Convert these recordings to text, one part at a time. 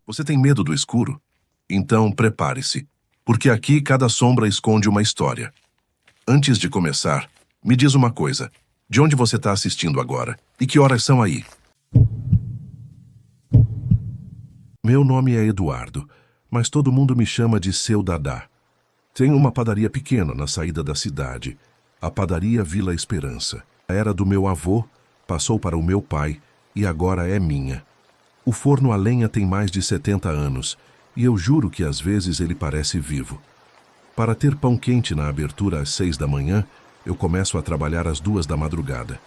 Você tem medo do escuro? Então prepare-se, porque aqui cada sombra esconde uma história. Antes de começar, me diz uma coisa. De onde você está assistindo agora? E que horas são aí? Meu nome é Eduardo, mas todo mundo me chama de Seu Dadá. Tenho uma padaria pequena na saída da cidade, a Padaria Vila Esperança. Era do meu avô, passou para o meu pai e agora é minha. O forno a lenha tem mais de 70 anos e eu juro que às vezes ele parece vivo. Para ter pão quente na abertura às 6 da manhã, eu começo a trabalhar às 2 da madrugada.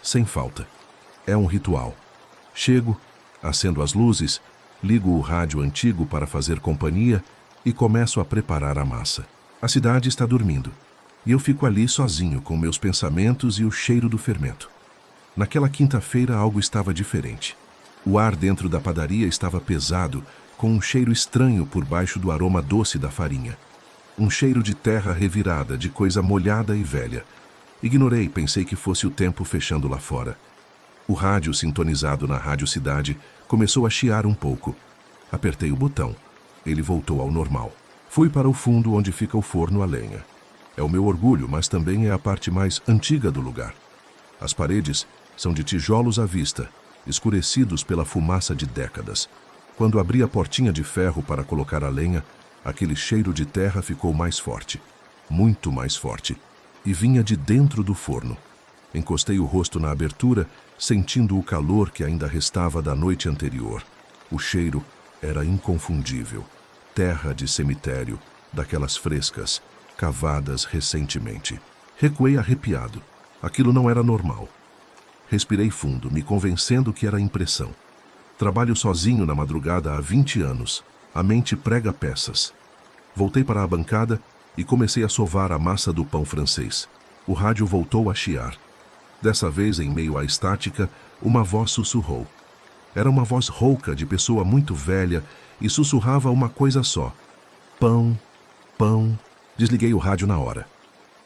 Sem falta. É um ritual. Chego, acendo as luzes, ligo o rádio antigo para fazer companhia e começo a preparar a massa. A cidade está dormindo e eu fico ali sozinho com meus pensamentos e o cheiro do fermento. Naquela quinta-feira algo estava diferente. O ar dentro da padaria estava pesado, com um cheiro estranho por baixo do aroma doce da farinha. Um cheiro de terra revirada, de coisa molhada e velha. Ignorei, pensei que fosse o tempo fechando lá fora. O rádio, sintonizado na Rádio Cidade, começou a chiar um pouco. Apertei o botão. Ele voltou ao normal. Fui para o fundo onde fica o forno a lenha. É o meu orgulho, mas também é a parte mais antiga do lugar. As paredes são de tijolos à vista, escurecidos pela fumaça de décadas. Quando abri a portinha de ferro para colocar a lenha, aquele cheiro de terra ficou mais forte, muito mais forte, e vinha de dentro do forno. Encostei o rosto na abertura, sentindo o calor que ainda restava da noite anterior. O cheiro era inconfundível. Terra de cemitério, daquelas frescas, cavadas recentemente. Recuei arrepiado. Aquilo não era normal. Respirei fundo, me convencendo que era impressão. Trabalho sozinho na madrugada há 20 anos. A mente prega peças. Voltei para a bancada e comecei a sovar a massa do pão francês. O rádio voltou a chiar. Dessa vez, em meio à estática, uma voz sussurrou. Era uma voz rouca de pessoa muito velha e sussurrava uma coisa só. Pão, pão. Desliguei o rádio na hora.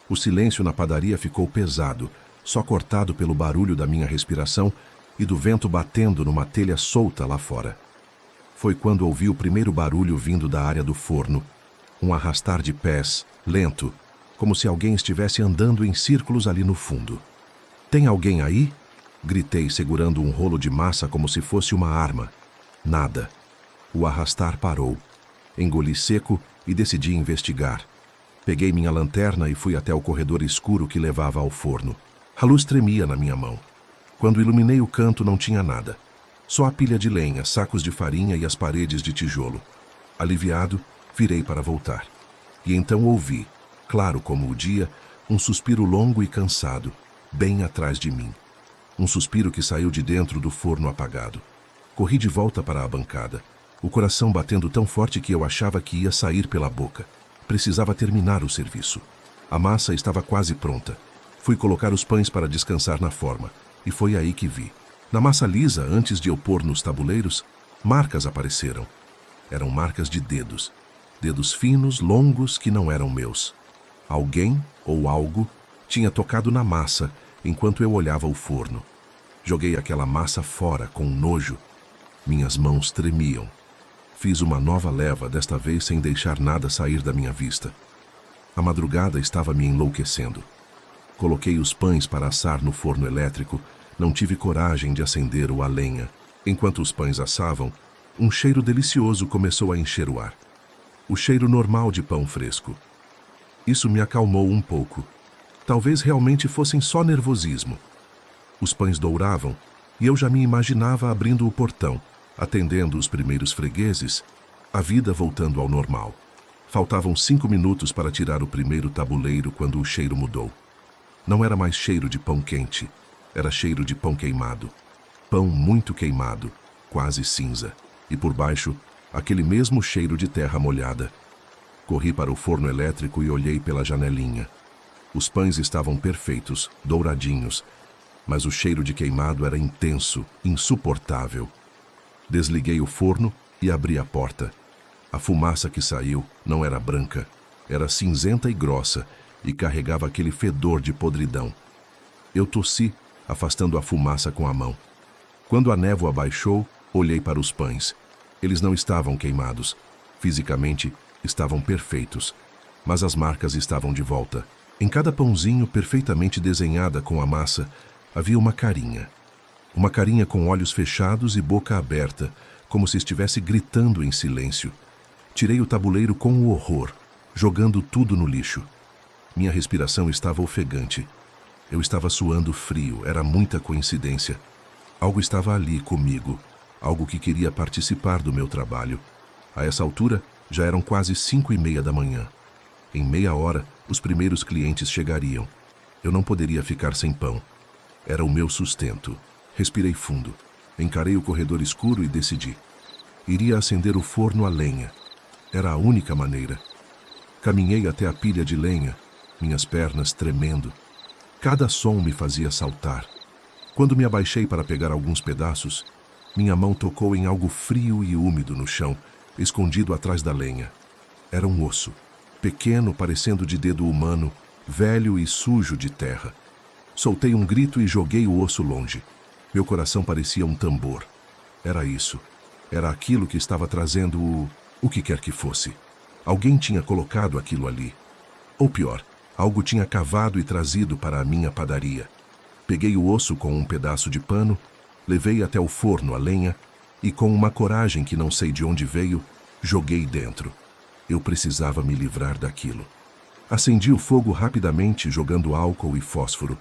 O silêncio na padaria ficou pesado, só cortado pelo barulho da minha respiração e do vento batendo numa telha solta lá fora. Foi quando ouvi o primeiro barulho vindo da área do forno. Um arrastar de pés, lento, como se alguém estivesse andando em círculos ali no fundo. Tem alguém aí? Gritei, segurando um rolo de massa como se fosse uma arma. Nada. O arrastar parou. Engoli seco e decidi investigar. Peguei minha lanterna e fui até o corredor escuro que levava ao forno. A luz tremia na minha mão. Quando iluminei o canto, não tinha nada. Só a pilha de lenha, sacos de farinha e as paredes de tijolo. Aliviado, virei para voltar. E então ouvi, claro como o dia, um suspiro longo e cansado, bem atrás de mim. Um suspiro que saiu de dentro do forno apagado. Corri de volta para a bancada, o coração batendo tão forte que eu achava que ia sair pela boca. Precisava terminar o serviço. A massa estava quase pronta. Fui colocar os pães para descansar na forma, e foi aí que vi. Na massa lisa, antes de eu pôr nos tabuleiros, marcas apareceram. Eram marcas de dedos. Dedos finos, longos, que não eram meus. Alguém, ou algo, tinha tocado na massa enquanto eu olhava o forno. Joguei aquela massa fora com nojo. Minhas mãos tremiam. Fiz uma nova leva, desta vez sem deixar nada sair da minha vista. A madrugada estava me enlouquecendo. Coloquei os pães para assar no forno elétrico, não tive coragem de acender o a lenha. Enquanto os pães assavam, um cheiro delicioso começou a encher o ar. O cheiro normal de pão fresco. Isso me acalmou um pouco. Talvez realmente fossem só nervosismo. Os pães douravam e eu já me imaginava abrindo o portão, atendendo os primeiros fregueses, a vida voltando ao normal. Faltavam 5 minutos para tirar o primeiro tabuleiro quando o cheiro mudou. Não era mais cheiro de pão quente, era cheiro de pão queimado. Pão muito queimado, quase cinza. E por baixo, aquele mesmo cheiro de terra molhada. Corri para o forno elétrico e olhei pela janelinha. Os pães estavam perfeitos, douradinhos, mas o cheiro de queimado era intenso, insuportável. Desliguei o forno e abri a porta. A fumaça que saiu não era branca, era cinzenta e grossa e carregava aquele fedor de podridão. Eu tossi, afastando a fumaça com a mão. Quando a névoa baixou, olhei para os pães. Eles não estavam queimados. Fisicamente, estavam perfeitos. Mas as marcas estavam de volta. Em cada pãozinho perfeitamente desenhada com a massa, havia uma carinha. Uma carinha com olhos fechados e boca aberta, como se estivesse gritando em silêncio. Tirei o tabuleiro com horror, jogando tudo no lixo. Minha respiração estava ofegante. Eu estava suando frio, era muita coincidência. Algo estava ali comigo, algo que queria participar do meu trabalho. A essa altura, já eram quase 5:30 da manhã. Em meia hora, os primeiros clientes chegariam. Eu não poderia ficar sem pão. Era o meu sustento. Respirei fundo. Encarei o corredor escuro e decidi. Iria acender o forno a lenha. Era a única maneira. Caminhei até a pilha de lenha, minhas pernas tremendo. Cada som me fazia saltar. Quando me abaixei para pegar alguns pedaços, minha mão tocou em algo frio e úmido no chão, escondido atrás da lenha. Era um osso, pequeno, parecendo de dedo humano, velho e sujo de terra. Soltei um grito e joguei o osso longe. Meu coração parecia um tambor. Era isso. Era aquilo que estava trazendo o que quer que fosse. Alguém tinha colocado aquilo ali. Ou pior, algo tinha cavado e trazido para a minha padaria. Peguei o osso com um pedaço de pano, levei até o forno a lenha e, com uma coragem que não sei de onde veio, joguei dentro. Eu precisava me livrar daquilo. Acendi o fogo rapidamente, jogando álcool e fósforo.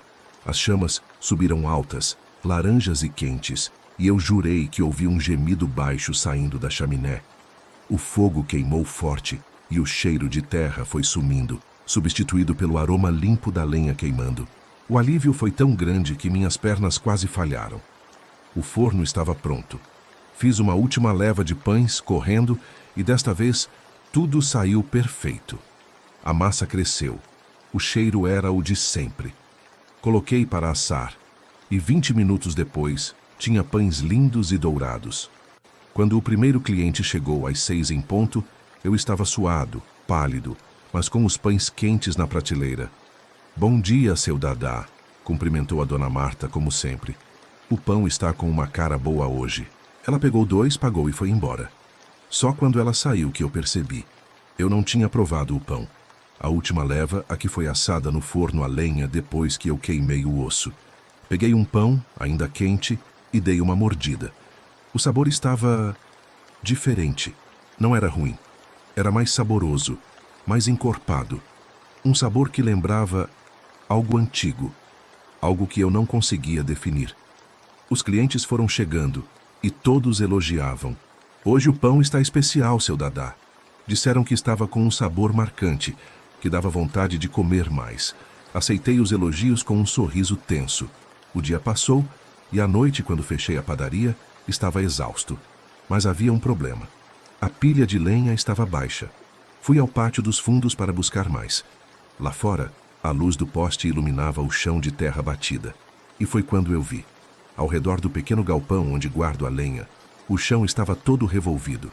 As chamas subiram altas, laranjas e quentes, e eu jurei que ouvi um gemido baixo saindo da chaminé. O fogo queimou forte e o cheiro de terra foi sumindo, substituído pelo aroma limpo da lenha queimando. O alívio foi tão grande que minhas pernas quase falharam. O forno estava pronto. Fiz uma última leva de pães, correndo, e desta vez tudo saiu perfeito. A massa cresceu. O cheiro era o de sempre. Coloquei para assar, e 20 minutos depois, tinha pães lindos e dourados. Quando o primeiro cliente chegou às 6 em ponto, eu estava suado, pálido, mas com os pães quentes na prateleira. "Bom dia, seu Dadá", cumprimentou a dona Marta como sempre. "O pão está com uma cara boa hoje." Ela pegou 2, pagou e foi embora. Só quando ela saiu que eu percebi. Eu não tinha provado o pão. A última leva, a que foi assada no forno a lenha depois que eu queimei o osso. Peguei um pão, ainda quente, e dei uma mordida. O sabor estava diferente. Não era ruim. Era mais saboroso, mais encorpado. Um sabor que lembrava algo antigo, algo que eu não conseguia definir. Os clientes foram chegando e todos elogiavam. "Hoje o pão está especial, seu Dadá." Disseram que estava com um sabor marcante, que dava vontade de comer mais. Aceitei os elogios com um sorriso tenso. O dia passou e à noite, quando fechei a padaria, estava exausto. Mas havia um problema. A pilha de lenha estava baixa. Fui ao pátio dos fundos para buscar mais. Lá fora, a luz do poste iluminava o chão de terra batida. E foi quando eu vi. Ao redor do pequeno galpão onde guardo a lenha, o chão estava todo revolvido.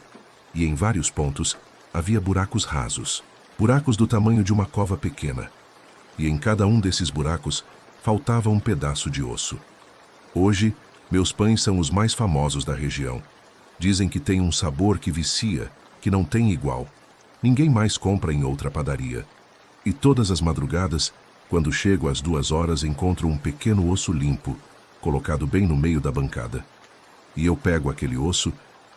E em vários pontos havia buracos rasos. Buracos do tamanho de uma cova pequena. E em cada um desses buracos faltava um pedaço de osso. Hoje, meus pães são os mais famosos da região. Dizem que tem um sabor que vicia, que não tem igual. Ninguém mais compra em outra padaria. E todas as madrugadas, quando chego às 2 horas, encontro um pequeno osso limpo, colocado bem no meio da bancada. E eu pego aquele osso,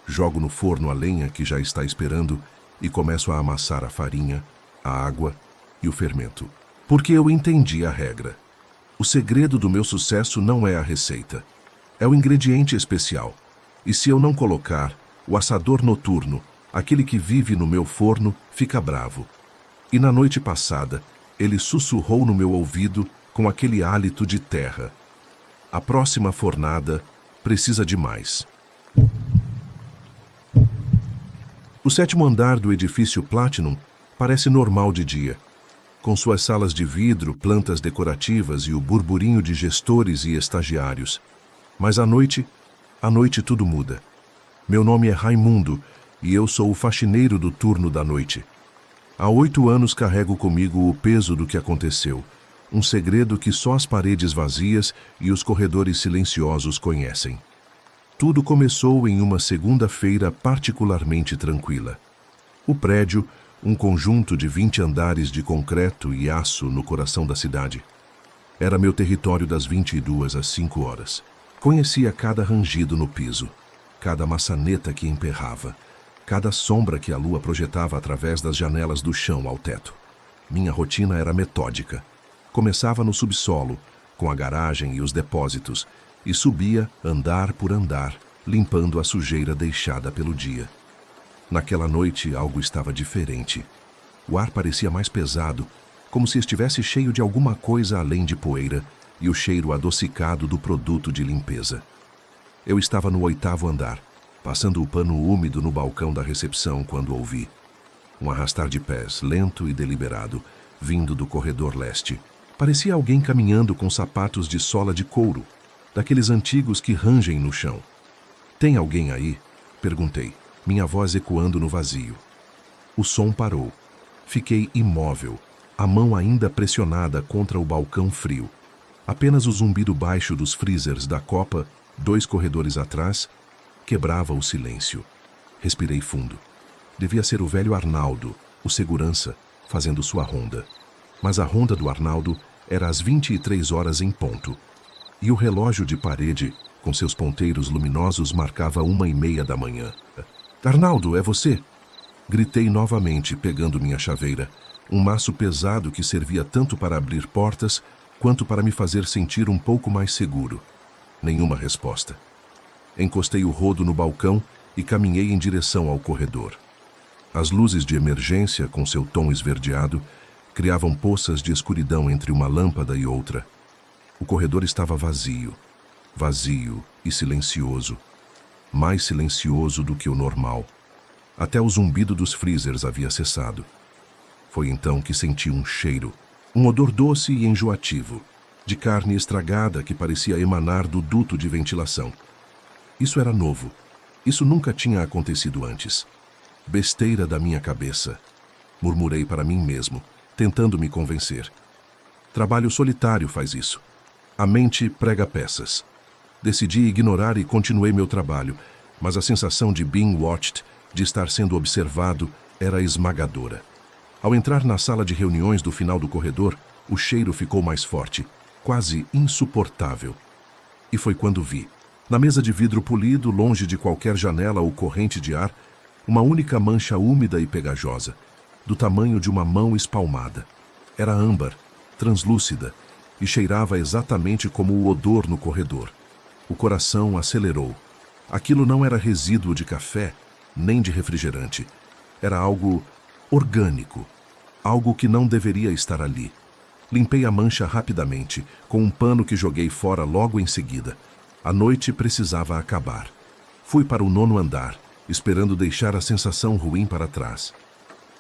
jogo no forno a lenha que já está esperando e começo a amassar a farinha, a água e o fermento. Porque eu entendi a regra. O segredo do meu sucesso não é a receita. É o ingrediente especial. E se eu não colocar, o assador noturno, aquele que vive no meu forno, fica bravo. E na noite passada, ele sussurrou no meu ouvido com aquele hálito de terra. A próxima fornada precisa de mais. O 7º andar do edifício Platinum parece normal de dia, com suas salas de vidro, plantas decorativas e o burburinho de gestores e estagiários. Mas à noite tudo muda. Meu nome é Raimundo e eu sou o faxineiro do turno da noite. Há 8 anos carrego comigo o peso do que aconteceu, um segredo que só as paredes vazias e os corredores silenciosos conhecem. Tudo começou em uma segunda-feira particularmente tranquila. O prédio, um conjunto de 20 andares de concreto e aço no coração da cidade, era meu território das 22 às 5 horas. Conhecia cada rangido no piso, cada maçaneta que emperrava, cada sombra que a lua projetava através das janelas do chão ao teto. Minha rotina era metódica. Começava no subsolo, com a garagem e os depósitos, e subia andar por andar, limpando a sujeira deixada pelo dia. Naquela noite algo estava diferente. O ar parecia mais pesado, como se estivesse cheio de alguma coisa além de poeira e o cheiro adocicado do produto de limpeza. Eu estava no 8º andar, passando o pano úmido no balcão da recepção quando ouvi um arrastar de pés, lento e deliberado, vindo do corredor leste. Parecia alguém caminhando com sapatos de sola de couro, daqueles antigos que rangem no chão. "Tem alguém aí?" perguntei, minha voz ecoando no vazio. O som parou. Fiquei imóvel, a mão ainda pressionada contra o balcão frio. Apenas o zumbido baixo dos freezers da copa, 2 corredores atrás, quebrava o silêncio. Respirei fundo. Devia ser o velho Arnaldo, o segurança, fazendo sua ronda. Mas a ronda do Arnaldo era às 23 horas em ponto. E o relógio de parede, com seus ponteiros luminosos, marcava 1h30 da manhã. "Arnaldo, é você?" Gritei novamente, pegando minha chaveira, um maço pesado que servia tanto para abrir portas quanto para me fazer sentir um pouco mais seguro. Nenhuma resposta. Encostei o rodo no balcão e caminhei em direção ao corredor. As luzes de emergência, com seu tom esverdeado, criavam poças de escuridão entre uma lâmpada e outra. O corredor estava vazio, vazio e silencioso. Mais silencioso do que o normal. Até o zumbido dos freezers havia cessado. Foi então que senti um cheiro, um odor doce e enjoativo, de carne estragada que parecia emanar do duto de ventilação. Isso era novo. Isso nunca tinha acontecido antes. Besteira da minha cabeça, murmurei para mim mesmo, tentando me convencer. Trabalho solitário faz isso. A mente prega peças. Decidi ignorar e continuei meu trabalho, mas a sensação de being watched, de estar sendo observado, era esmagadora. Ao entrar na sala de reuniões do final do corredor, o cheiro ficou mais forte, quase insuportável. E foi quando vi, na mesa de vidro polido, longe de qualquer janela ou corrente de ar, uma única mancha úmida e pegajosa, do tamanho de uma mão espalmada. Era âmbar, translúcida, e cheirava exatamente como o odor no corredor. O coração acelerou. Aquilo não era resíduo de café, nem de refrigerante. Era algo orgânico, algo que não deveria estar ali. Limpei a mancha rapidamente, com um pano que joguei fora logo em seguida. A noite precisava acabar. Fui para o 9º andar, esperando deixar a sensação ruim para trás.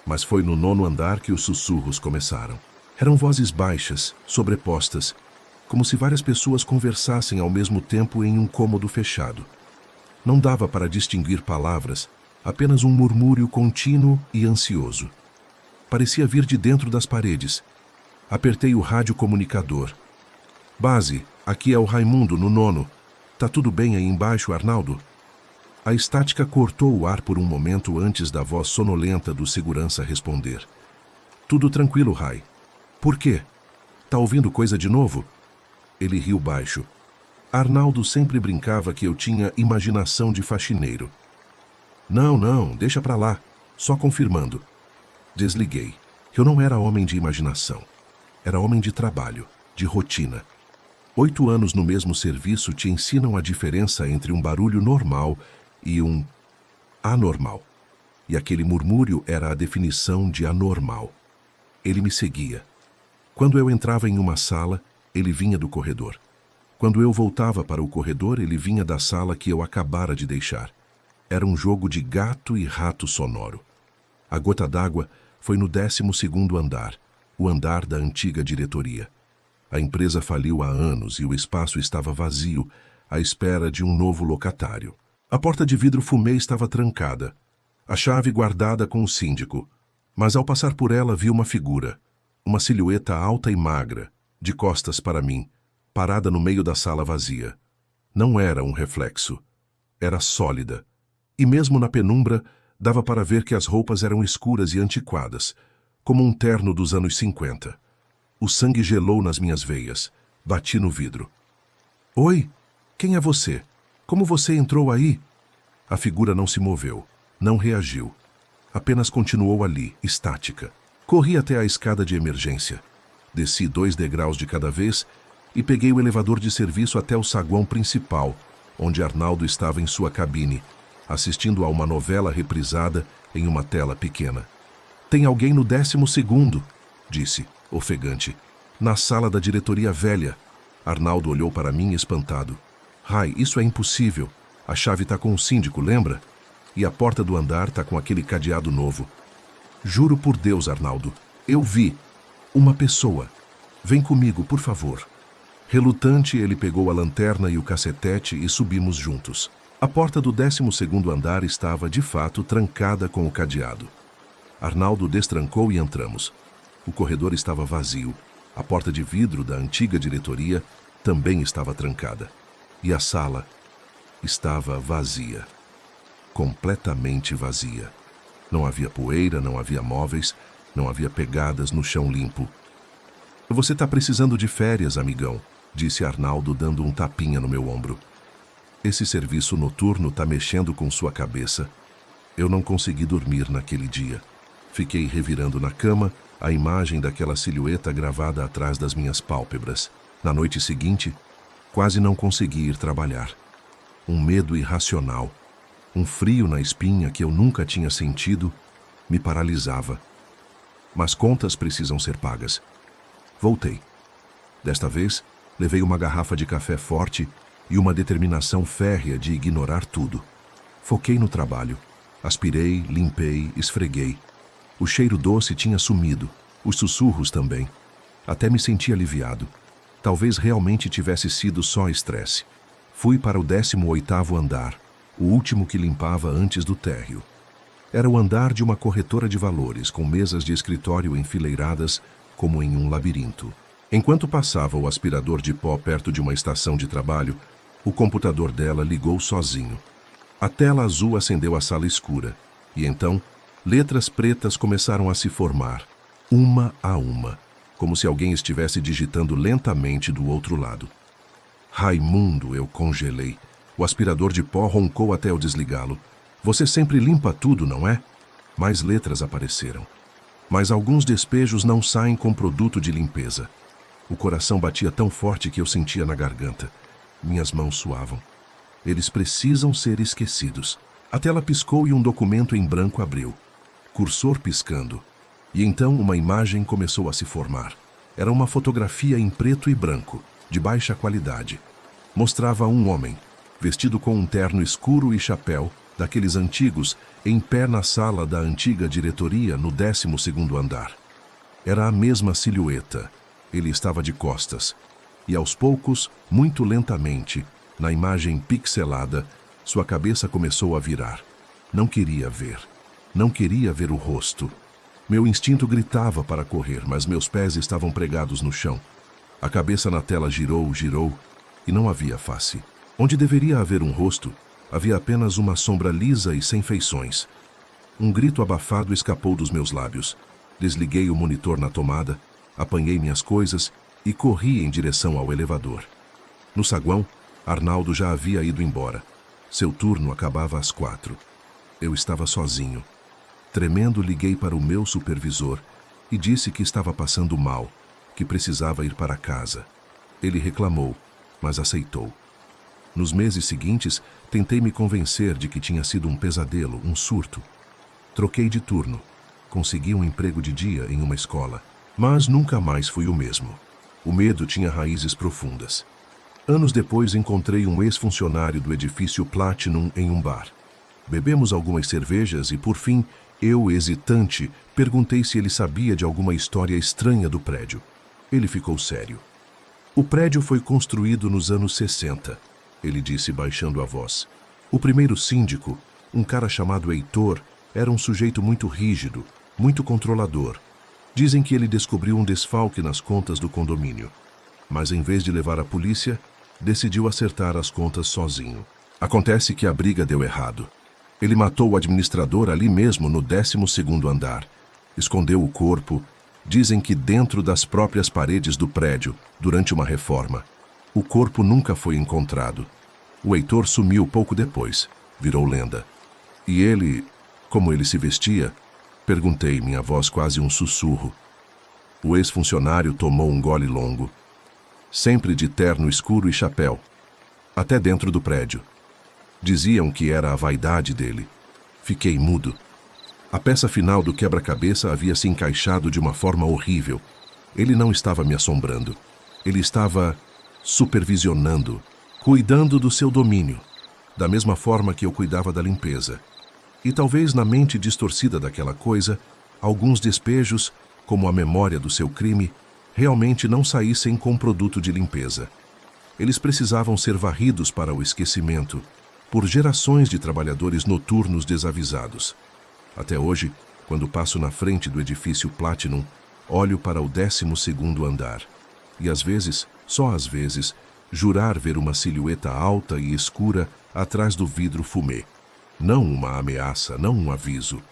Mas foi no 9º andar que os sussurros começaram. Eram vozes baixas, sobrepostas, como se várias pessoas conversassem ao mesmo tempo em um cômodo fechado. Não dava para distinguir palavras, apenas um murmúrio contínuo e ansioso. Parecia vir de dentro das paredes. Apertei o radiocomunicador. "Base, aqui é o Raimundo, no 9º. Tá tudo bem aí embaixo, Arnaldo?" A estática cortou o ar por um momento antes da voz sonolenta do segurança responder. "Tudo tranquilo, Rai. Por quê? Tá ouvindo coisa de novo?" Ele riu baixo. Arnaldo sempre brincava que eu tinha imaginação de faxineiro. Não, deixa pra lá. Só confirmando." Desliguei. Eu não era homem de imaginação. Era homem de trabalho, de rotina. 8 anos no mesmo serviço te ensinam a diferença entre um barulho normal e um anormal. E aquele murmúrio era a definição de anormal. Ele me seguia. Quando eu entrava em uma sala, ele vinha do corredor. Quando eu voltava para o corredor, ele vinha da sala que eu acabara de deixar. Era um jogo de gato e rato sonoro. A gota d'água foi no 12º andar, o andar da antiga diretoria. A empresa faliu há anos e o espaço estava vazio, à espera de um novo locatário. A porta de vidro fumê estava trancada, a chave guardada com o síndico, mas ao passar por ela vi uma figura, uma silhueta alta e magra, de costas para mim, parada no meio da sala vazia. Não era um reflexo. Era sólida. E mesmo na penumbra, dava para ver que as roupas eram escuras e antiquadas, como um terno dos anos 50. O sangue gelou nas minhas veias. Bati no vidro. Oi, quem é você? Como você entrou aí? A figura não se moveu, não reagiu. Apenas continuou ali, estática. Corri até a escada de emergência. Desci 2 degraus de cada vez e peguei o elevador de serviço até o saguão principal, onde Arnaldo estava em sua cabine, assistindo a uma novela reprisada em uma tela pequena. Tem alguém no 12º, disse, ofegante. Na sala da diretoria velha. Arnaldo olhou para mim espantado. Rai, isso é impossível. A chave está com o síndico, lembra? E a porta do andar está com aquele cadeado novo. Juro por Deus, Arnaldo. Eu vi. Uma pessoa. Vem comigo, por favor. Relutante, ele pegou a lanterna e o cacetete e subimos juntos. A porta do 12º andar estava, de fato, trancada com o cadeado. Arnaldo destrancou e entramos. O corredor estava vazio. A porta de vidro da antiga diretoria também estava trancada. E a sala estava vazia. Completamente vazia. Não havia poeira, não havia móveis, não havia pegadas no chão limpo. Você está precisando de férias, amigão, disse Arnaldo dando um tapinha no meu ombro. Esse serviço noturno está mexendo com sua cabeça. Eu não consegui dormir naquele dia. Fiquei revirando na cama a imagem daquela silhueta gravada atrás das minhas pálpebras. Na noite seguinte, quase não consegui ir trabalhar. Um medo irracional, um frio na espinha que eu nunca tinha sentido, me paralisava. Mas contas precisam ser pagas. Voltei. Desta vez, levei uma garrafa de café forte e uma determinação férrea de ignorar tudo. Foquei no trabalho. Aspirei, limpei, esfreguei. O cheiro doce tinha sumido, os sussurros também. Até me senti aliviado. Talvez realmente tivesse sido só estresse. Fui para o 18º andar, o último que limpava antes do térreo. Era o andar de uma corretora de valores, com mesas de escritório enfileiradas como em um labirinto. Enquanto passava o aspirador de pó perto de uma estação de trabalho, o computador dela ligou sozinho. A tela azul acendeu a sala escura, e então letras pretas começaram a se formar, uma a uma, como se alguém estivesse digitando lentamente do outro lado. Raimundo, eu congelei. O aspirador de pó roncou até eu desligá-lo. Você sempre limpa tudo, não é? Mais letras apareceram. Mas alguns despejos não saem com produto de limpeza. O coração batia tão forte que eu sentia na garganta. Minhas mãos suavam. Eles precisam ser esquecidos. A tela piscou e um documento em branco abriu. Cursor piscando. E então uma imagem começou a se formar. Era uma fotografia em preto e branco, de baixa qualidade. Mostrava um homem, vestido com um terno escuro e chapéu, daqueles antigos, em pé na sala da antiga diretoria no 12º andar. Era a mesma silhueta. Ele estava de costas. E aos poucos, muito lentamente, na imagem pixelada, sua cabeça começou a virar. Não queria ver. Não queria ver o rosto. Meu instinto gritava para correr, mas meus pés estavam pregados no chão. A cabeça na tela girou, girou, e não havia face. Onde deveria haver um rosto, havia apenas uma sombra lisa e sem feições. Um grito abafado escapou dos meus lábios. Desliguei o monitor na tomada, apanhei minhas coisas e corri em direção ao elevador. No saguão, Arnaldo já havia ido embora. Seu turno acabava às 4. Eu estava sozinho. Tremendo, liguei para o meu supervisor e disse que estava passando mal, que precisava ir para casa. Ele reclamou, mas aceitou. Nos meses seguintes, tentei me convencer de que tinha sido um pesadelo, um surto. Troquei de turno. Consegui um emprego de dia em uma escola, mas nunca mais fui o mesmo. O medo tinha raízes profundas. Anos depois, encontrei um ex-funcionário do edifício Platinum em um bar. Bebemos algumas cervejas e, por fim, eu, hesitante, perguntei se ele sabia de alguma história estranha do prédio. Ele ficou sério. O prédio foi construído nos anos 60, ele disse baixando a voz. O primeiro síndico, um cara chamado Heitor, era um sujeito muito rígido, muito controlador. Dizem que ele descobriu um desfalque nas contas do condomínio. Mas em vez de levar a polícia, decidiu acertar as contas sozinho. Acontece que a briga deu errado. Ele matou o administrador ali mesmo no 12º andar. Escondeu o corpo, dizem que dentro das próprias paredes do prédio, durante uma reforma. O corpo nunca foi encontrado. O Heitor sumiu pouco depois, virou lenda. E ele, como ele se vestia? Perguntei, minha voz quase um sussurro. O ex-funcionário tomou um gole longo. Sempre de terno escuro e chapéu. Até dentro do prédio. Diziam que era a vaidade dele. Fiquei mudo. A peça final do quebra-cabeça havia se encaixado de uma forma horrível. Ele não estava me assombrando. Ele estava supervisionando, cuidando do seu domínio, da mesma forma que eu cuidava da limpeza. E talvez na mente distorcida daquela coisa, alguns despejos, como a memória do seu crime, realmente não saíssem com produto de limpeza. Eles precisavam ser varridos para o esquecimento, por gerações de trabalhadores noturnos desavisados. Até hoje, quando passo na frente do edifício Platinum, olho para o 12º andar. E às vezes, só às vezes, jurar ver uma silhueta alta e escura atrás do vidro fumê. Não uma ameaça, não um aviso.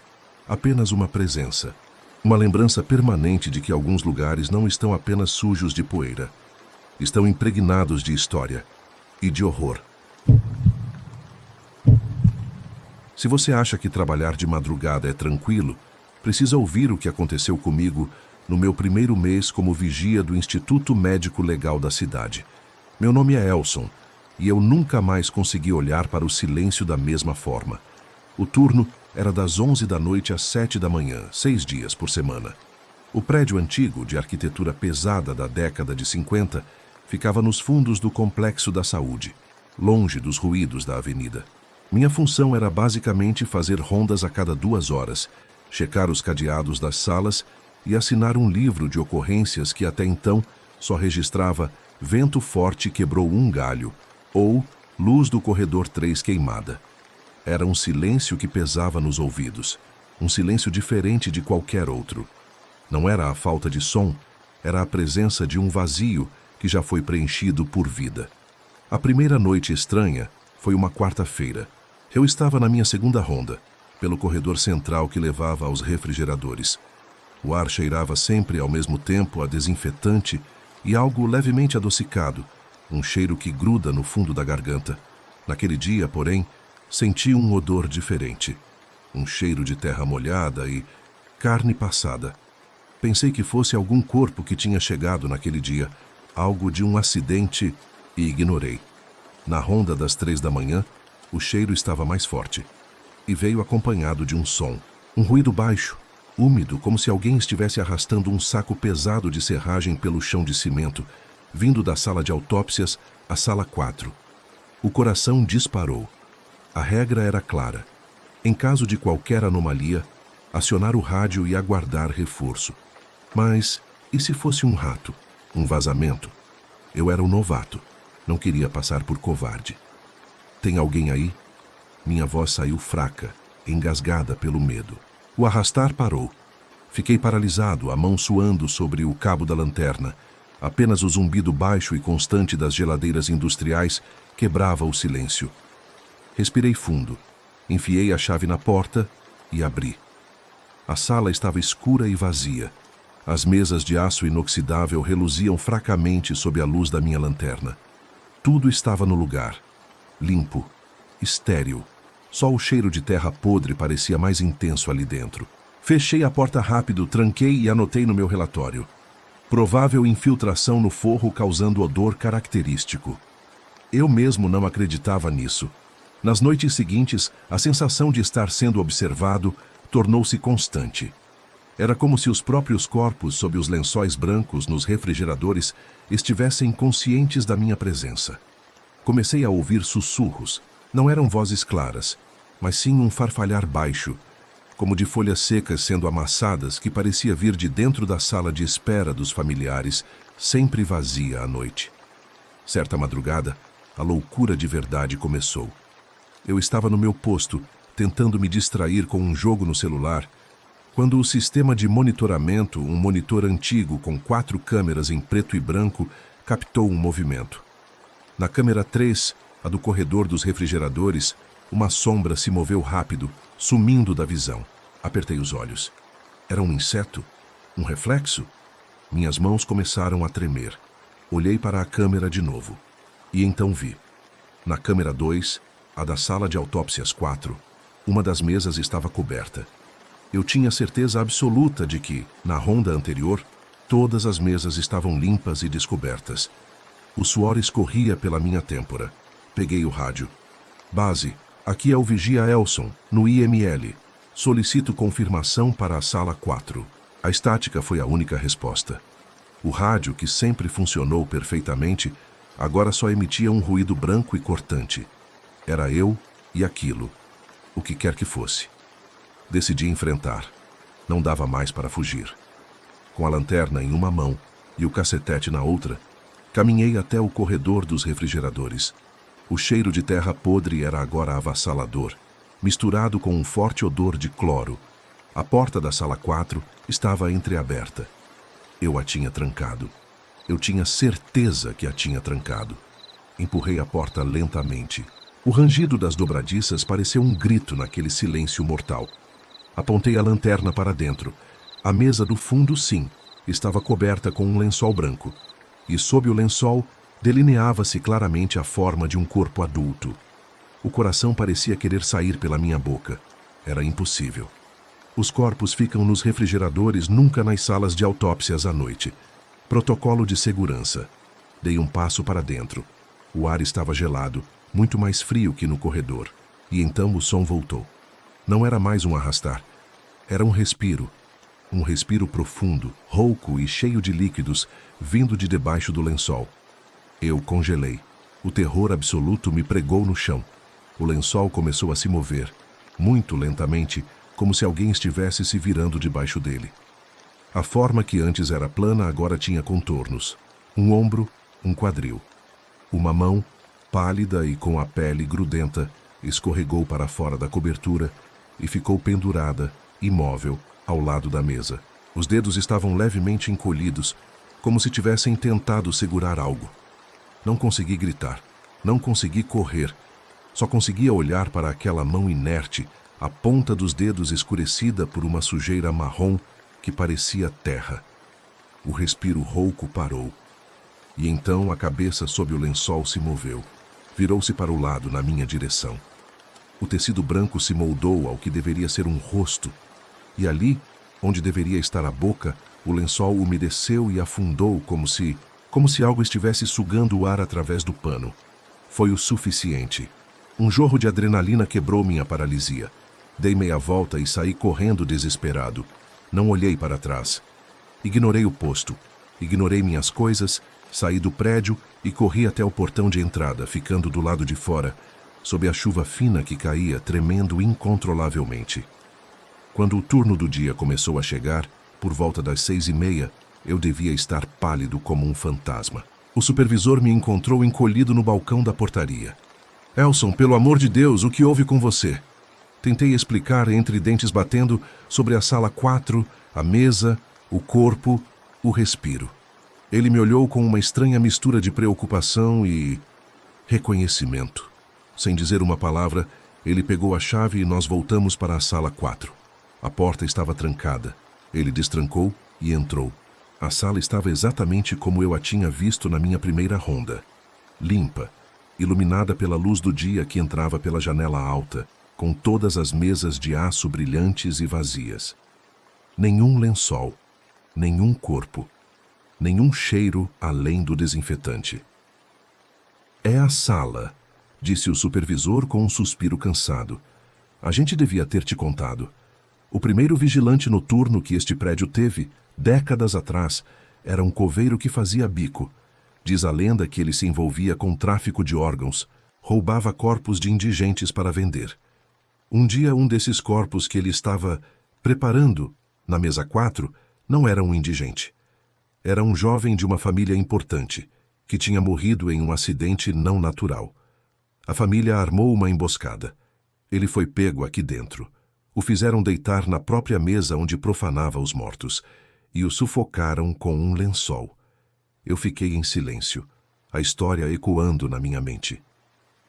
Apenas uma presença. Uma lembrança permanente de que alguns lugares não estão apenas sujos de poeira. Estão impregnados de história e de horror. Se você acha que trabalhar de madrugada é tranquilo, precisa ouvir o que aconteceu comigo no meu primeiro mês como vigia do Instituto Médico Legal da cidade. Meu nome é Elson, e eu nunca mais consegui olhar para o silêncio da mesma forma. O turno era das 11 da noite às 7 da manhã, 6 dias por semana. O prédio antigo, de arquitetura pesada da década de 50, ficava nos fundos do Complexo da Saúde, longe dos ruídos da avenida. Minha função era basicamente fazer rondas a cada 2 horas, checar os cadeados das salas e assinar um livro de ocorrências que até então só registrava vento forte quebrou um galho ou luz do corredor 3 queimada. Era um silêncio que pesava nos ouvidos, um silêncio diferente de qualquer outro. Não era a falta de som, era a presença de um vazio que já foi preenchido por vida. A primeira noite estranha foi uma quarta-feira. Eu estava na minha segunda ronda, pelo corredor central que levava aos refrigeradores. O ar cheirava sempre ao mesmo tempo a desinfetante e algo levemente adocicado, um cheiro que gruda no fundo da garganta. Naquele dia, porém, senti um odor diferente. Um cheiro de terra molhada e carne passada. Pensei que fosse algum corpo que tinha chegado naquele dia, algo de um acidente, e ignorei. Na ronda das 3 da manhã, o cheiro estava mais forte. E veio acompanhado de um som. Um ruído baixo, úmido, como se alguém estivesse arrastando um saco pesado de serragem pelo chão de cimento, vindo da sala de autópsias à sala 4. O coração disparou. A regra era clara. Em caso de qualquer anomalia, acionar o rádio e aguardar reforço. Mas, e se fosse um rato? Um vazamento? Eu era um novato. Não queria passar por covarde. Tem alguém aí? Minha voz saiu fraca, engasgada pelo medo. O arrastar parou. Fiquei paralisado, a mão suando sobre o cabo da lanterna. Apenas o zumbido baixo e constante das geladeiras industriais quebrava o silêncio. Respirei fundo, enfiei a chave na porta e abri. A sala estava escura e vazia. As mesas de aço inoxidável reluziam fracamente sob a luz da minha lanterna. Tudo estava no lugar. Limpo, estéril. Só o cheiro de terra podre parecia mais intenso ali dentro. Fechei a porta rápido, tranquei e anotei no meu relatório. Provável infiltração no forro causando odor característico. Eu mesmo não acreditava nisso. Nas noites seguintes, a sensação de estar sendo observado tornou-se constante. Era como se os próprios corpos sob os lençóis brancos nos refrigeradores estivessem conscientes da minha presença. Comecei a ouvir sussurros. Não eram vozes claras, mas sim um farfalhar baixo, como de folhas secas sendo amassadas que parecia vir de dentro da sala de espera dos familiares, sempre vazia à noite. Certa madrugada, a loucura de verdade começou. Eu estava no meu posto, tentando me distrair com um jogo no celular, quando o sistema de monitoramento, um monitor antigo com 4 câmeras em preto e branco, captou um movimento. Na câmera 3, a do corredor dos refrigeradores, uma sombra se moveu rápido, sumindo da visão. Apertei os olhos. Era um inseto? Um reflexo? Minhas mãos começaram a tremer. Olhei para a câmera de novo. E então vi. Na câmera 2, a da sala de autópsias 4, uma das mesas estava coberta. Eu tinha certeza absoluta de que, na ronda anterior, todas as mesas estavam limpas e descobertas. O suor escorria pela minha têmpora. Peguei o rádio. Base, aqui é o Vigia Elson, no IML. Solicito confirmação para a sala 4. A estática foi a única resposta. O rádio, que sempre funcionou perfeitamente, agora só emitia um ruído branco e cortante. Era eu e aquilo, o que quer que fosse. Decidi enfrentar. Não dava mais para fugir. Com a lanterna em uma mão e o cacetete na outra, caminhei até o corredor dos refrigeradores. O cheiro de terra podre era agora avassalador, misturado com um forte odor de cloro. A porta da sala 4 estava entreaberta. Eu a tinha trancado. Eu tinha certeza que a tinha trancado. Empurrei a porta lentamente. O rangido das dobradiças pareceu um grito naquele silêncio mortal. Apontei a lanterna para dentro. A mesa do fundo, sim, estava coberta com um lençol branco. E sob o lençol, delineava-se claramente a forma de um corpo adulto. O coração parecia querer sair pela minha boca. Era impossível. Os corpos ficam nos refrigeradores, nunca nas salas de autópsias à noite. Protocolo de segurança. Dei um passo para dentro. O ar estava gelado, muito mais frio que no corredor. E então o som voltou. Não era mais um arrastar. Era um respiro. Um respiro profundo, rouco e cheio de líquidos, vindo de debaixo do lençol. Eu congelei. O terror absoluto me pregou no chão. O lençol começou a se mover, muito lentamente, como se alguém estivesse se virando debaixo dele. A forma que antes era plana agora tinha contornos. Um ombro, um quadril. Uma mão, pálida e com a pele grudenta, escorregou para fora da cobertura e ficou pendurada, imóvel, ao lado da mesa. Os dedos estavam levemente encolhidos, como se tivessem tentado segurar algo. Não consegui gritar, não consegui correr. Só conseguia olhar para aquela mão inerte, a ponta dos dedos escurecida por uma sujeira marrom que parecia terra. O respiro rouco parou. E então a cabeça sob o lençol se moveu. Virou-se para o lado, na minha direção. O tecido branco se moldou ao que deveria ser um rosto. E ali, onde deveria estar a boca, o lençol umedeceu e afundou como se algo estivesse sugando o ar através do pano. Foi o suficiente. Um jorro de adrenalina quebrou minha paralisia. Dei meia volta e saí correndo desesperado. Não olhei para trás. Ignorei o posto. Ignorei minhas coisas, saí do prédio e corri até o portão de entrada, ficando do lado de fora, sob a chuva fina que caía, tremendo incontrolavelmente. Quando o turno do dia começou a chegar, por volta das 6:30, eu devia estar pálido como um fantasma. O supervisor me encontrou encolhido no balcão da portaria. Elson, pelo amor de Deus, o que houve com você? Tentei explicar, entre dentes batendo, sobre a sala 4, a mesa, o corpo, o respiro. Ele me olhou com uma estranha mistura de preocupação e reconhecimento. Sem dizer uma palavra, ele pegou a chave e nós voltamos para a sala 4. A porta estava trancada. Ele destrancou e entrou. A sala estava exatamente como eu a tinha visto na minha primeira ronda. Limpa, iluminada pela luz do dia que entrava pela janela alta, com todas as mesas de aço brilhantes e vazias. Nenhum lençol, nenhum corpo, nenhum cheiro além do desinfetante. É a sala, disse o supervisor com um suspiro cansado. A gente devia ter te contado. O primeiro vigilante noturno que este prédio teve, décadas atrás, era um coveiro que fazia bico. Diz a lenda que ele se envolvia com tráfico de órgãos, roubava corpos de indigentes para vender. Um dia, um desses corpos que ele estava preparando, na mesa 4, não era um indigente. Era um jovem de uma família importante, que tinha morrido em um acidente não natural. A família armou uma emboscada. Ele foi pego aqui dentro. O fizeram deitar na própria mesa onde profanava os mortos, e o sufocaram com um lençol. Eu fiquei em silêncio, a história ecoando na minha mente.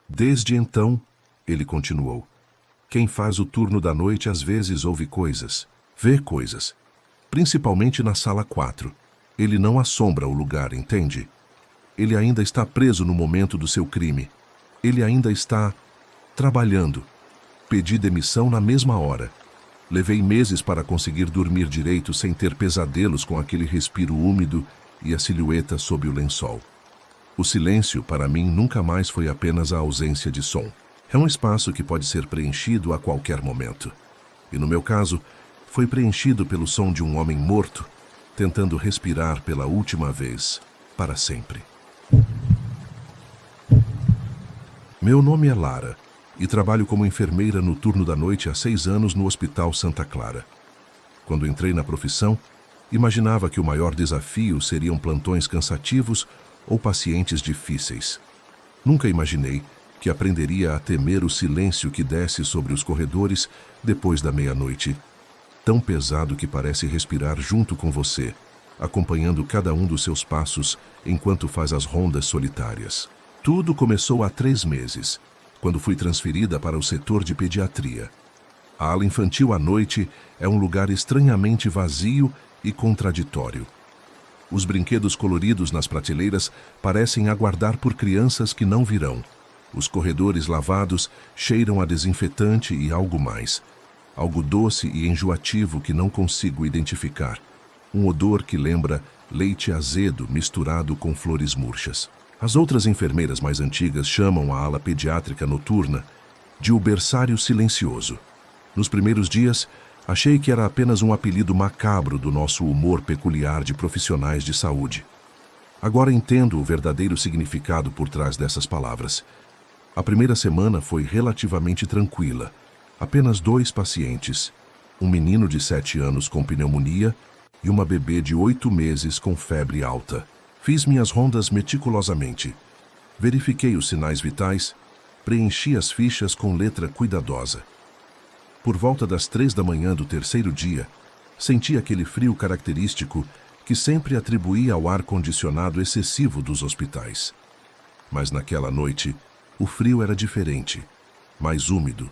Desde então, ele continuou, quem faz o turno da noite às vezes ouve coisas, vê coisas, principalmente na sala 4. Ele não assombra o lugar, entende? Ele ainda está preso no momento do seu crime. Ele ainda está trabalhando. Pedi demissão na mesma hora. Levei meses para conseguir dormir direito sem ter pesadelos com aquele respiro úmido e a silhueta sob o lençol. O silêncio, para mim, nunca mais foi apenas a ausência de som. É um espaço que pode ser preenchido a qualquer momento. E no meu caso, foi preenchido pelo som de um homem morto, tentando respirar pela última vez, para sempre. Meu nome é Lara e trabalho como enfermeira no turno da noite há 6 anos no Hospital Santa Clara. Quando entrei na profissão, imaginava que o maior desafio seriam plantões cansativos ou pacientes difíceis. Nunca imaginei que aprenderia a temer o silêncio que desce sobre os corredores depois da meia-noite, tão pesado que parece respirar junto com você, acompanhando cada um dos seus passos enquanto faz as rondas solitárias. Tudo começou há 3 meses, quando fui transferida para o setor de pediatria. A ala infantil à noite é um lugar estranhamente vazio e contraditório. Os brinquedos coloridos nas prateleiras parecem aguardar por crianças que não virão. Os corredores lavados cheiram a desinfetante e algo mais. Algo doce e enjoativo que não consigo identificar. Um odor que lembra leite azedo misturado com flores murchas. As outras enfermeiras mais antigas chamam a ala pediátrica noturna de o berçário silencioso. Nos primeiros dias, achei que era apenas um apelido macabro do nosso humor peculiar de profissionais de saúde. Agora entendo o verdadeiro significado por trás dessas palavras. A primeira semana foi relativamente tranquila. Apenas 2 pacientes, um menino de 7 anos com pneumonia e uma bebê de 8 meses com febre alta. Fiz minhas rondas meticulosamente. Verifiquei os sinais vitais, preenchi as fichas com letra cuidadosa. Por volta das 3 da manhã do 3º dia, senti aquele frio característico que sempre atribuía ao ar-condicionado excessivo dos hospitais. Mas naquela noite, o frio era diferente, mais úmido,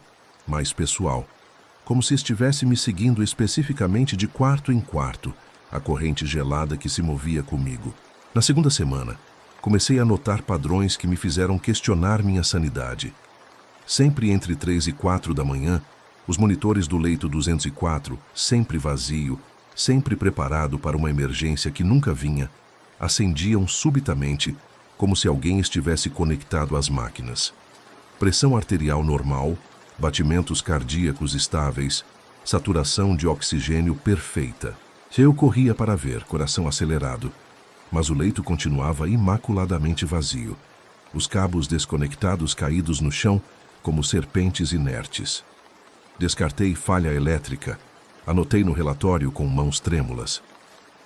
mais pessoal, como se estivesse me seguindo especificamente de quarto em quarto, a corrente gelada que se movia comigo. Na segunda semana, comecei a notar padrões que me fizeram questionar minha sanidade. Sempre entre 3 e 4 da manhã, os monitores do leito 204, sempre vazio, sempre preparado para uma emergência que nunca vinha, acendiam subitamente, como se alguém estivesse conectado às máquinas. Pressão arterial normal, batimentos cardíacos estáveis, saturação de oxigênio perfeita. Eu corria para ver, coração acelerado, mas o leito continuava imaculadamente vazio, os cabos desconectados caídos no chão como serpentes inertes. Descartei falha elétrica, anotei no relatório com mãos trêmulas.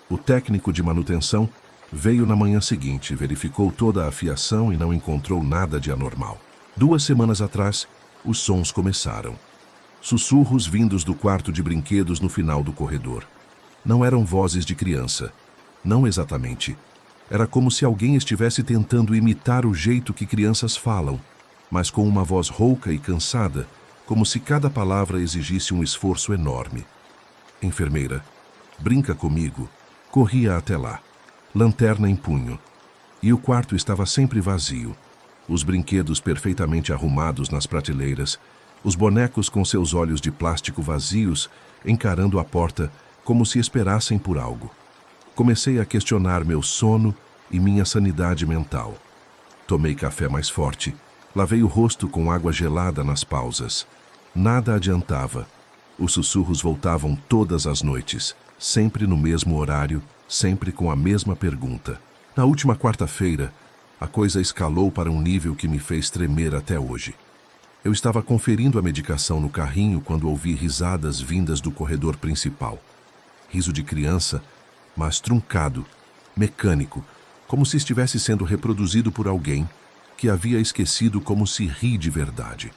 O técnico de manutenção veio na manhã seguinte, verificou toda a fiação e não encontrou nada de anormal. 2 semanas atrás, os sons começaram. Sussurros vindos do quarto de brinquedos no final do corredor. Não eram vozes de criança. Não exatamente. Era como se alguém estivesse tentando imitar o jeito que crianças falam, mas com uma voz rouca e cansada, como se cada palavra exigisse um esforço enorme. Enfermeira, brinca comigo. Corria até lá, lanterna em punho. E o quarto estava sempre vazio. Os brinquedos perfeitamente arrumados nas prateleiras, os bonecos com seus olhos de plástico vazios, encarando a porta como se esperassem por algo. Comecei a questionar meu sono e minha sanidade mental. Tomei café mais forte, lavei o rosto com água gelada nas pausas. Nada adiantava. Os sussurros voltavam todas as noites, sempre no mesmo horário, sempre com a mesma pergunta. Na última quarta-feira, a coisa escalou para um nível que me fez tremer até hoje. Eu estava conferindo a medicação no carrinho quando ouvi risadas vindas do corredor principal. Riso de criança, mas truncado, mecânico, como se estivesse sendo reproduzido por alguém que havia esquecido como se ri de verdade.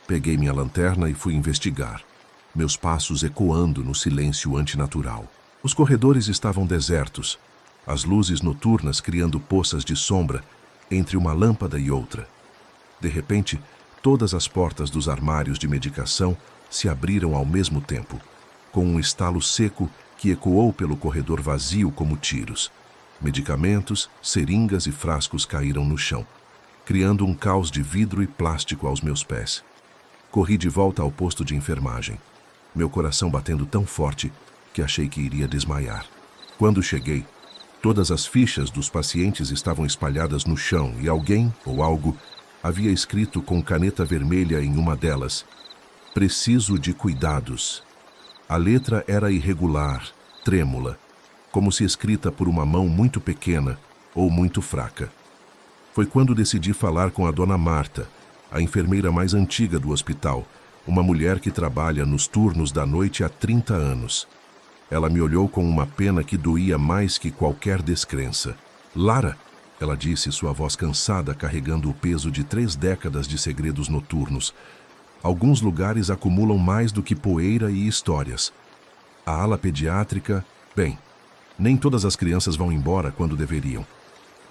Peguei minha lanterna e fui investigar, meus passos ecoando no silêncio antinatural. Os corredores estavam desertos, as luzes noturnas criando poças de sombra entre uma lâmpada e outra. De repente, todas as portas dos armários de medicação se abriram ao mesmo tempo, com um estalo seco que ecoou pelo corredor vazio como tiros. Medicamentos, seringas e frascos caíram no chão, criando um caos de vidro e plástico aos meus pés. Corri de volta ao posto de enfermagem, meu coração batendo tão forte que achei que iria desmaiar. Quando cheguei, todas as fichas dos pacientes estavam espalhadas no chão e alguém, ou algo, havia escrito com caneta vermelha em uma delas: "Preciso de cuidados". A letra era irregular, trêmula, como se escrita por uma mão muito pequena ou muito fraca. Foi quando decidi falar com a dona Marta, a enfermeira mais antiga do hospital, uma mulher que trabalha nos turnos da noite há 30 anos. Ela me olhou com uma pena que doía mais que qualquer descrença. "Lara", ela disse, sua voz cansada, carregando o peso de 3 décadas de segredos noturnos. "Alguns lugares acumulam mais do que poeira e histórias. A ala pediátrica, bem, nem todas as crianças vão embora quando deveriam.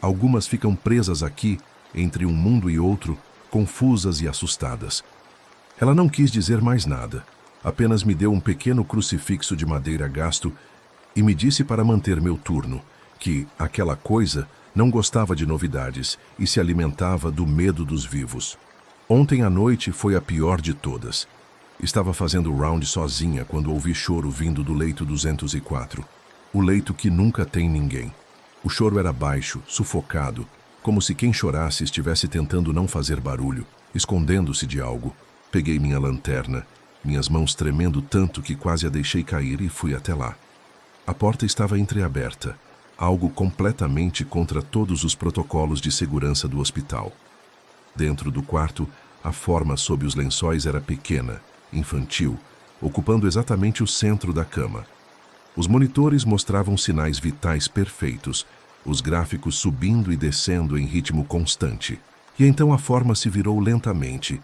Algumas ficam presas aqui, entre um mundo e outro, confusas e assustadas." Ela não quis dizer mais nada, apenas me deu um pequeno crucifixo de madeira gasto e me disse para manter meu turno, que aquela coisa não gostava de novidades e se alimentava do medo dos vivos. Ontem à noite foi a pior de todas. Estava fazendo round sozinha quando ouvi choro vindo do leito 204. O leito que nunca tem ninguém. O choro era baixo, sufocado, como se quem chorasse estivesse tentando não fazer barulho, escondendo-se de algo. Peguei minha lanterna, minhas mãos tremendo tanto que quase a deixei cair e fui até lá. A porta estava entreaberta, algo completamente contra todos os protocolos de segurança do hospital. Dentro do quarto, a forma sob os lençóis era pequena, infantil, ocupando exatamente o centro da cama. Os monitores mostravam sinais vitais perfeitos, os gráficos subindo e descendo em ritmo constante. E então a forma se virou lentamente,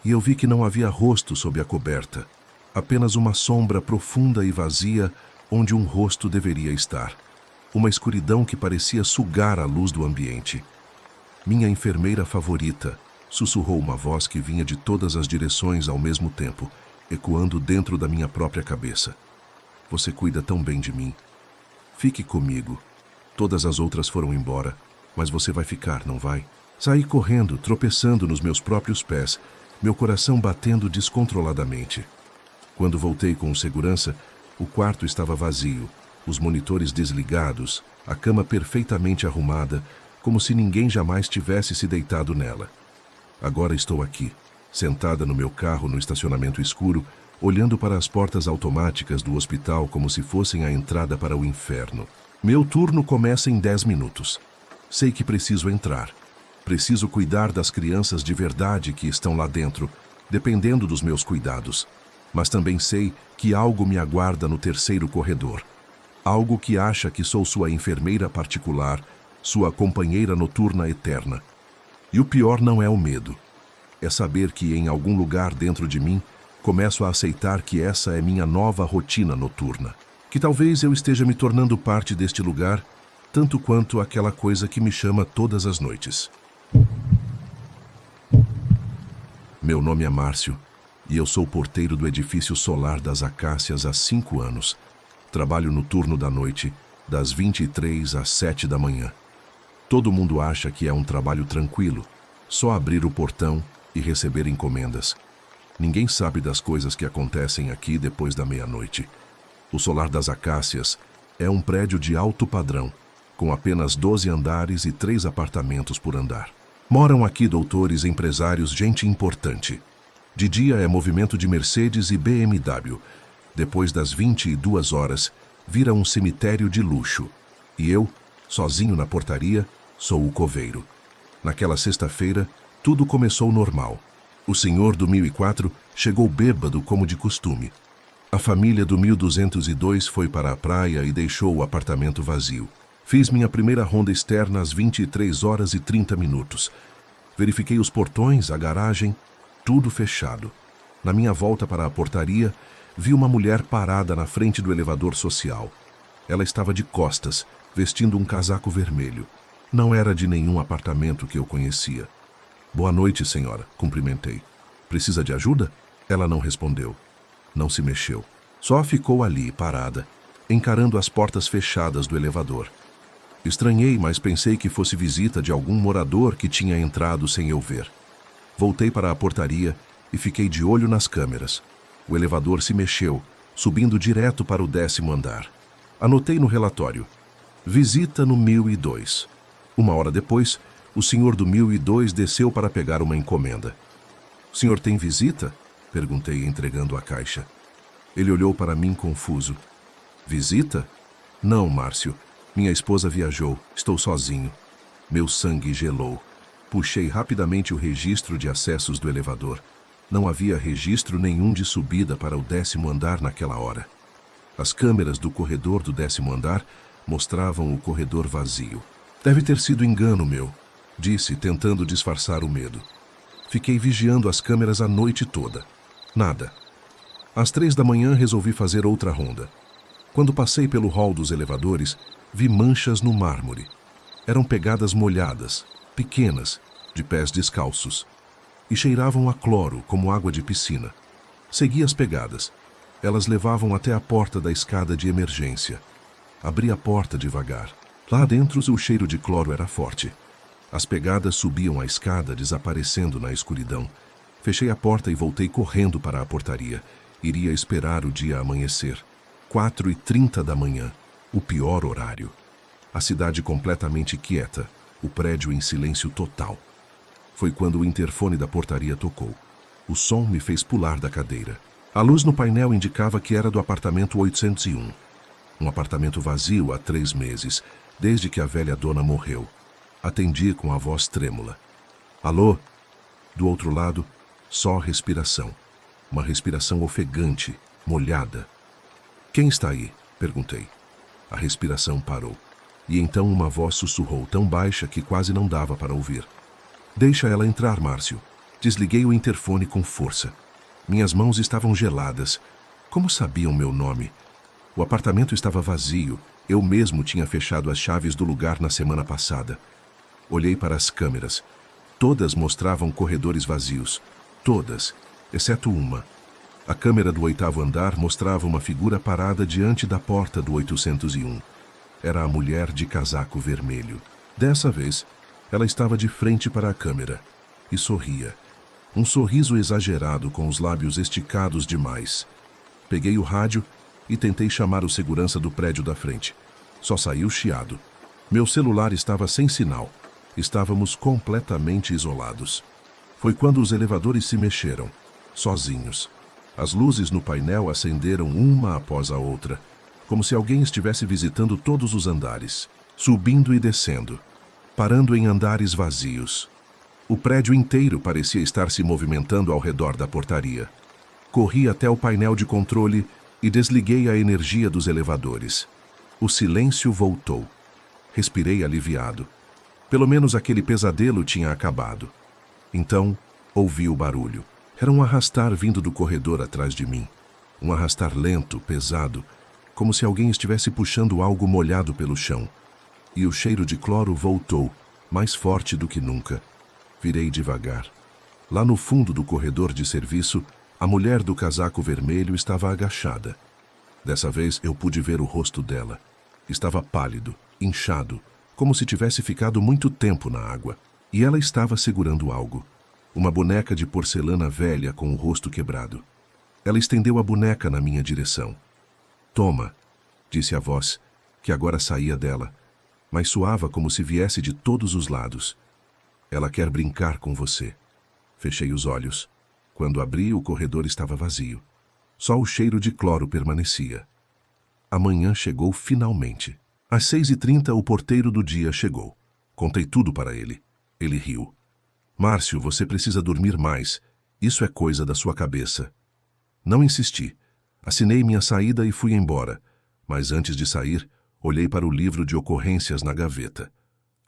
e eu vi que não havia rosto sob a coberta, apenas uma sombra profunda e vazia onde um rosto deveria estar. Uma escuridão que parecia sugar a luz do ambiente. "Minha enfermeira favorita", sussurrou uma voz que vinha de todas as direções ao mesmo tempo, ecoando dentro da minha própria cabeça. "Você cuida tão bem de mim. Fique comigo. Todas as outras foram embora, mas você vai ficar, não vai?" Saí correndo, tropeçando nos meus próprios pés, meu coração batendo descontroladamente. Quando voltei com o segurança, o quarto estava vazio, os monitores desligados, a cama perfeitamente arrumada, como se ninguém jamais tivesse se deitado nela. Agora estou aqui, sentada no meu carro no estacionamento escuro, olhando para as portas automáticas do hospital como se fossem a entrada para o inferno. Meu turno começa em 10 minutos. Sei que preciso entrar. Preciso cuidar das crianças de verdade que estão lá dentro, dependendo dos meus cuidados. Mas também sei que algo me aguarda no terceiro corredor. Algo que acha que sou sua enfermeira particular, sua companheira noturna eterna. E o pior não é o medo. É saber que em algum lugar dentro de mim, começo a aceitar que essa é minha nova rotina noturna. Que talvez eu esteja me tornando parte deste lugar, tanto quanto aquela coisa que me chama todas as noites. Meu nome é Márcio, e eu sou porteiro do edifício solar das Acácias há 5 anos. Trabalho no turno da noite, das 23 às 7 da manhã. Todo mundo acha que é um trabalho tranquilo, só abrir o portão e receber encomendas. Ninguém sabe das coisas que acontecem aqui depois da meia-noite. O Solar das Acácias é um prédio de alto padrão, com apenas 12 andares e 3 apartamentos por andar. Moram aqui doutores, empresários, gente importante. De dia é movimento de Mercedes e BMW. Depois das 22 horas, vira um cemitério de luxo. E eu, sozinho na portaria, sou o coveiro. Naquela sexta-feira, tudo começou normal. O senhor do 1004 chegou bêbado como de costume. A família do 1202 foi para a praia e deixou o apartamento vazio. Fiz minha primeira ronda externa às 23 horas e 30 minutos. Verifiquei os portões, a garagem, tudo fechado. Na minha volta para a portaria, vi uma mulher parada na frente do elevador social. Ela estava de costas, vestindo um casaco vermelho. Não era de nenhum apartamento que eu conhecia. Boa noite, senhora, cumprimentei. Precisa de ajuda? Ela não respondeu. Não se mexeu. Só ficou ali, parada, encarando as portas fechadas do elevador. Estranhei, mas pensei que fosse visita de algum morador que tinha entrado sem eu ver. Voltei para a portaria e fiquei de olho nas câmeras. O elevador se mexeu, subindo direto para o 10º andar. Anotei no relatório: visita no 1002. Uma hora depois, o senhor do 1002 desceu para pegar uma encomenda. O senhor tem visita? Perguntei, entregando a caixa. Ele olhou para mim confuso. Visita? Não, Márcio. Minha esposa viajou. Estou sozinho. Meu sangue gelou. Puxei rapidamente o registro de acessos do elevador. Não havia registro nenhum de subida para o 10º andar naquela hora. As câmeras do corredor do 10º andar mostravam o corredor vazio. Deve ter sido engano meu, disse, tentando disfarçar o medo. Fiquei vigiando as câmeras a noite toda. Nada. Às 3 da manhã resolvi fazer outra ronda. Quando passei pelo hall dos elevadores, vi manchas no mármore. Eram pegadas molhadas, pequenas, de pés descalços. E cheiravam a cloro, como água de piscina. Segui as pegadas. Elas levavam até a porta da escada de emergência. Abri a porta devagar. Lá dentro o cheiro de cloro era forte. As pegadas subiam a escada, desaparecendo na escuridão. Fechei a porta e voltei correndo para a portaria. Iria esperar o dia amanhecer. 4h30 da manhã, o pior horário. A cidade completamente quieta, o prédio em silêncio total. Foi quando o interfone da portaria tocou. O som me fez pular da cadeira. A luz no painel indicava que era do apartamento 801. Um apartamento vazio há 3 meses, desde que a velha dona morreu. Atendi com a voz trêmula. Alô? Do outro lado, só respiração. Uma respiração ofegante, molhada. Quem está aí? Perguntei. A respiração parou. E então uma voz sussurrou tão baixa que quase não dava para ouvir. Deixa ela entrar, Márcio. Desliguei o interfone com força. Minhas mãos estavam geladas. Como sabiam meu nome? O apartamento estava vazio. Eu mesmo tinha fechado as chaves do lugar na semana passada. Olhei para as câmeras. Todas mostravam corredores vazios. Todas, exceto uma. A câmera do 8º andar mostrava uma figura parada diante da porta do 801. Era a mulher de casaco vermelho. Dessa vez, ela estava de frente para a câmera e sorria. Um sorriso exagerado com os lábios esticados demais. Peguei o rádio e tentei chamar o segurança do prédio da frente. Só saiu chiado. Meu celular estava sem sinal. Estávamos completamente isolados. Foi quando os elevadores se mexeram, sozinhos. As luzes no painel acenderam uma após a outra, como se alguém estivesse visitando todos os andares, subindo e descendo, parando em andares vazios. O prédio inteiro parecia estar se movimentando ao redor da portaria. Corri até o painel de controle e desliguei a energia dos elevadores. O silêncio voltou. Respirei aliviado. Pelo menos aquele pesadelo tinha acabado. Então, ouvi o barulho. Era um arrastar vindo do corredor atrás de mim. Um arrastar lento, pesado, como se alguém estivesse puxando algo molhado pelo chão. E o cheiro de cloro voltou, mais forte do que nunca. Virei devagar. Lá no fundo do corredor de serviço, a mulher do casaco vermelho estava agachada. Dessa vez eu pude ver o rosto dela. Estava pálido, inchado, como se tivesse ficado muito tempo na água. E ela estava segurando algo. Uma boneca de porcelana velha com o rosto quebrado. Ela estendeu a boneca na minha direção. Toma, disse a voz, que agora saía dela, mas soava como se viesse de todos os lados. Ela quer brincar com você. Fechei os olhos. Quando abri, o corredor estava vazio. Só o cheiro de cloro permanecia. A manhã chegou finalmente. Às 6h30, o porteiro do dia chegou. Contei tudo para ele. Ele riu. Márcio, você precisa dormir mais. Isso é coisa da sua cabeça. Não insisti. Assinei minha saída e fui embora. Mas antes de sair, olhei para o livro de ocorrências na gaveta.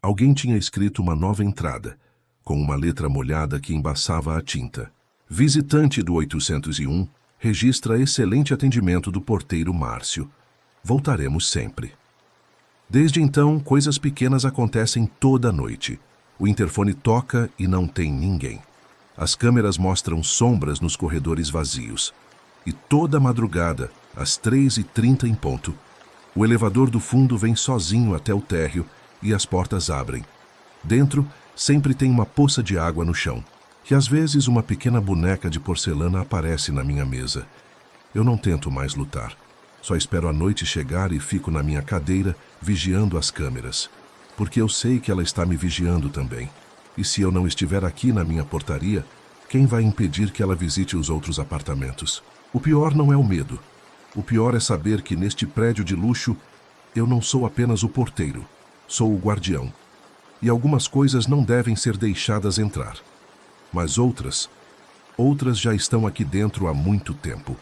Alguém tinha escrito uma nova entrada, com uma letra molhada que embaçava a tinta. Visitante do 801, registra excelente atendimento do porteiro Márcio. Voltaremos sempre. Desde então, coisas pequenas acontecem toda noite. O interfone toca e não tem ninguém. As câmeras mostram sombras nos corredores vazios. E toda madrugada, às 3h30 em ponto, o elevador do fundo vem sozinho até o térreo e as portas abrem. Dentro, sempre tem uma poça de água no chão. E às vezes uma pequena boneca de porcelana aparece na minha mesa. Eu não tento mais lutar. Só espero a noite chegar e fico na minha cadeira, vigiando as câmeras. Porque eu sei que ela está me vigiando também. E se eu não estiver aqui na minha portaria, quem vai impedir que ela visite os outros apartamentos? O pior não é o medo. O pior é saber que neste prédio de luxo, eu não sou apenas o porteiro, sou o guardião. E algumas coisas não devem ser deixadas entrar. Mas outras já estão aqui dentro há muito tempo.